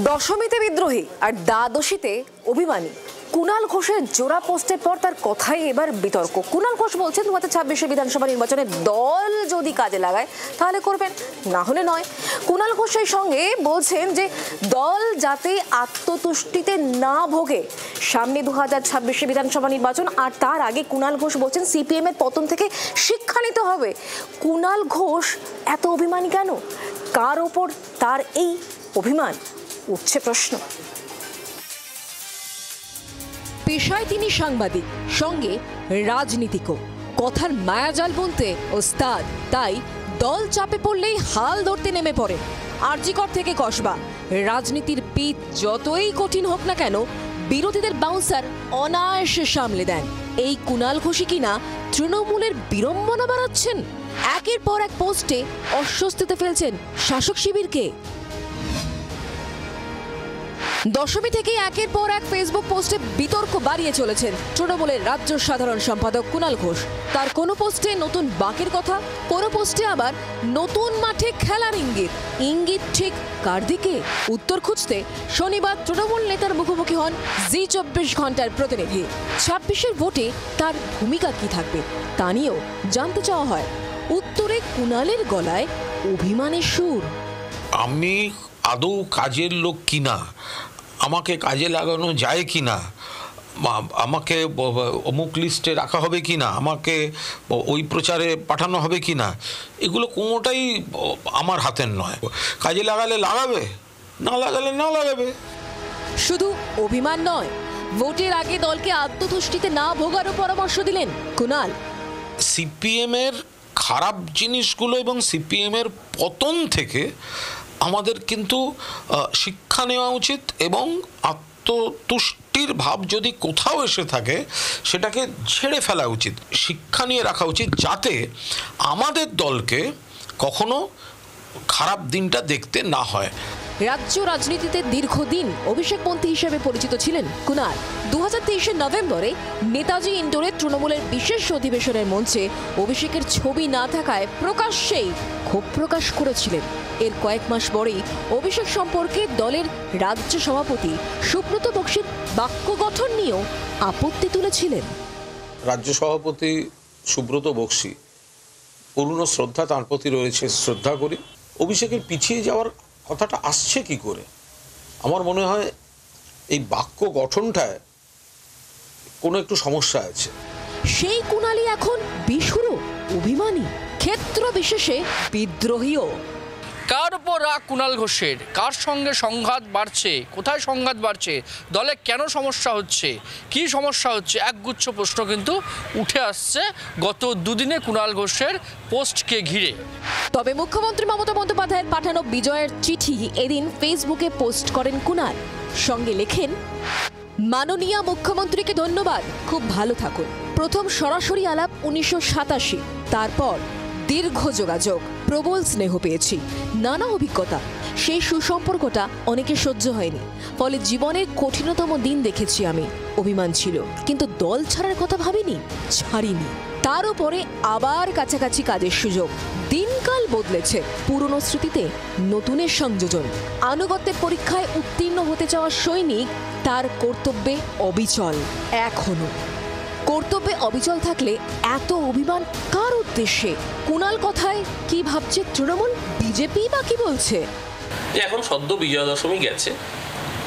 দশমীতে বিদ্রোহী আর দ্বাদশীতে অভিমানী কুণাল ঘোষের জোড়া পোস্টের পর তার কথাই এবার বিতর্ক। কুণাল ঘোষ বলছেন 2026 বিধানসভা নির্বাচনে দল যদি কাজে লাগায় তাহলে করবেন, না হলে নয়। কুণাল ঘোষের সঙ্গে বলছেন যে দল যাতে আত্মতুষ্টিতে না ভোগে সামনে 2026 বিধানসভা নির্বাচন, আর তার আগে কুণাল ঘোষ বলছেন সিপিএম এর পতন থেকে শিক্ষা নিতে হবে। কুণাল ঘোষ এত অভিমানী কেন? কার ওপর তার এই অভিমান? উঠছে প্রশ্ন। পেশায় তিনি সাংবাদিক, সঙ্গে রাজনীতিকও, কথার মায়াজাল বলতে ওস্তাদ। তাই দল চাপে পড়লেই হাল ধরতে নেমে পড়ে। আরজিকর থেকে কসবা, রাজনীতির পিচ যতই কঠিন হোক না কেন বিরোধীদের বাউন্সার অনায়াসে সামলে দেন। এই কুণাল ঘোষই কিনা তৃণমূলের বিড়ম্বনা বাড়াচ্ছেন। একের পর এক পোস্টে অস্বস্তিতে ফেলছেন শাসক শিবিরকে। দশমী থেকে একের পর এক ফেসবুক পোস্টে বিতর্ক বাড়িয়ে চলেছেন তৃণমূলের রাজ্য সাধারণ সম্পাদক কুণাল ঘোষ। তার কোনো পোস্টে নতুন বাকের কথা, কোনো পোস্টে আবার নতুন মাঠে খেলার ইঙ্গিত। ইঙ্গিত ঠিক কার দিকে? উত্তর খুঁজতে শনিবার তৃণমূল নেতার মুখোমুখি হন জি24 ঘন্টার প্রতিনিধি। 26-এর ভোটে তার ভূমিকা কি থাকবে তা নিয়েও জানতে চাওয়া হয়। উত্তরে কুণালের গলায় অভিমানের সুর। আমি আদৌ কাজের লোক কিনা, আমাকে কাজে লাগানো যায় কিনা, আমাকে অমুক লিস্টে রাখা হবে কিনা, আমাকে ওই প্রচারে পাঠানো হবে কিনা, এগুলো কোনোটাই আমার হাতের নয়। কাজে লাগালে লাগাবে, না লাগালে না লাগাবে। শুধু অভিমান নয়, ভোটের আগে দলকে আত্মতুষ্টিতে না ভোগারও পরামর্শ দিলেন কুণাল। সিপিএম এর খারাপ জিনিসগুলো এবং সিপিএম এর পতন থেকে আমাদের কিন্তু শিক্ষা নেওয়া উচিত, এবং আত্মতুষ্টির ভাব যদি কোথাও এসে থাকে সেটাকে ছেড়ে ফেলা উচিত, শিক্ষা নিয়ে রাখা উচিত, যাতে আমাদের দলকে কখনো খারাপ দিনটা দেখতে না হয়। রাজ্য রাজনীতিতে দীর্ঘদিন অভিষেকপন্থী হিসেবে পরিচিত ছিলেন কুণাল। 2023 নভেম্বরে নেতাজি ইন্ডোরে তৃণমূলের বিশেষ অধিবেশনের মঞ্চে অভিষেকের ছবি না থাকায় প্রকাশ্যেই ক্ষোভ প্রকাশ করেছিলেন। এর কয়েক মাস পরেই অভিষেক সম্পর্কে দলের রাজ্য সভাপতি সুব্রত বক্সির বাক্য গঠন নিয়েও আপত্তি তুলেছিলেন। রাজ্য সভাপতি সুব্রত বক্সি, পূর্ণ শ্রদ্ধা তাঁর প্রতি রয়েছে, শ্রদ্ধা করি। অভিষেকের পিছিয়ে যাওয়ার কথাটা আসছে কি করে? আমার মনে হয় এই বাক্য গঠনটায় কোনো একটু সমস্যা আছে। সেই কুণালই এখন বিশুরো অভিমানী, ক্ষেত্র বিশেষে বিদ্রোহীও। কার ওপর রাগ কুণাল ঘোষের? কার সঙ্গে সংঘাত বাড়ছে? কোথায় সংঘাত বাড়ছে? দলে কেন সমস্যা হচ্ছে? কি সমস্যা হচ্ছে? একগুচ্ছ প্রশ্ন কিন্তু উঠে আসছে গত দুদিনে কুণাল ঘোষের পোস্টকে ঘিরে। তবে মুখ্যমন্ত্রী মমতা বন্দ্যোপাধ্যায়ের পাঠানো বিজয়ের চিঠি এদিন ফেসবুকে পোস্ট করেন কুণাল। সঙ্গে লেখেন, মাননীয় মুখ্যমন্ত্রীকে ধন্যবাদ, খুব ভালো থাকুন। প্রথম সরাসরি আলাপ 1987, তারপর দীর্ঘ যোগাযোগ, প্রবল স্নেহ পেয়েছি, নানা অভিজ্ঞতা। সেই সুসম্পর্কটা অনেকে সহ্য হয়নি, ফলে জীবনের কঠিনতম দিন দেখেছি আমি। অভিমান ছিল, কিন্তু দল ছাড়ার কথা ভাবিনি, ছাড়িনি। তার উপরে আবার কাছাকাছি কাজের সুযোগ। দিনকাল বদলেছে, পুরনো স্মৃতিতে নতুনের সংযোজন। আনুগত্যের পরীক্ষায় উত্তীর্ণ হতে চাওয়া সৈনিক তার কর্তব্যে অবিচল। এখনো কর্তব্যে অবিচল থাকলে এত অভিমান কার উদ্দেশ্যে? কুণাল কথায় কি ভাবছে তৃণমূল? বিজেপি বা কি বলছে? এখন সদ্য বিজয়া দশমী গেছে,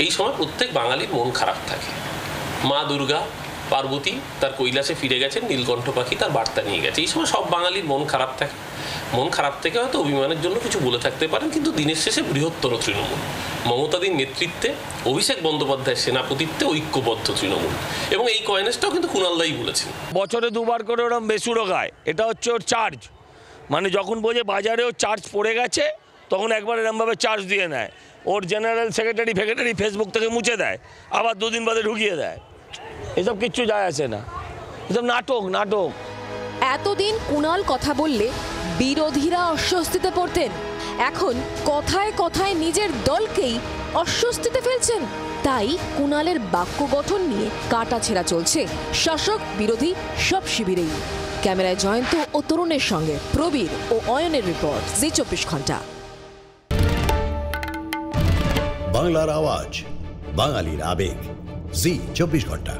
এই সময় প্রত্যেক বাঙালির মন খারাপ থাকে। মা দুর্গা, পার্বতী তার কৈলাসে ফিরে গেছেন, নীলকণ্ঠ পাখি তার বার্তা নিয়ে গেছে। এই সময় সব বাঙালির মন খারাপ থাকে। মন খারাপ থেকে হয়তো অভিমানের জন্য কিছু বলে থাকতে পারেন, কিন্তু দিনের শেষে বৃহত্তর তৃণমূল, মমতাদির নেতৃত্বে, অভিষেক বন্দ্যোপাধ্যায়ের সেনাপতিত্বে ঐক্যবদ্ধ তৃণমূল, এবং এই কয়েনেসটাও কিন্তু কুণালদাই বলেছেন। বছরে দুবার করে ওরকম বেসুরো গায়, এটা হচ্ছে ওর চার্জ। মানে যখন বোঝে বাজারেও চার্জ পড়ে গেছে তখন একবার এরমভাবে চার্জ দিয়ে নেয়। ওর জেনারেল সেক্রেটারি ফেসবুক থেকে মুছে দেয়, আবার দুদিন বাদে ঢুকিয়ে দেয়। এসব কিচ্ছু যায় আসে না, এসব নাটক। এতদিন কুণাল কথা বললে বিরোধীরা অস্বস্তিতে পড়তেন, এখন কথায় কথায় নিজের দলকেই অস্বস্তিতে ফেলছেন। তাই কুণালের বাক্য গঠন নিয়ে কাটাছেঁড়া চলছে শাসক বিরোধী সব শিবিরেই। ক্যামেরায় জয়ন্ত ও তরুণের সঙ্গে প্রবীর ও অয়নের রিপোর্ট, জি24 ঘন্টা। বাংলার আওয়াজ, বাঙালির আবেগ, জি 24 ঘন্টা।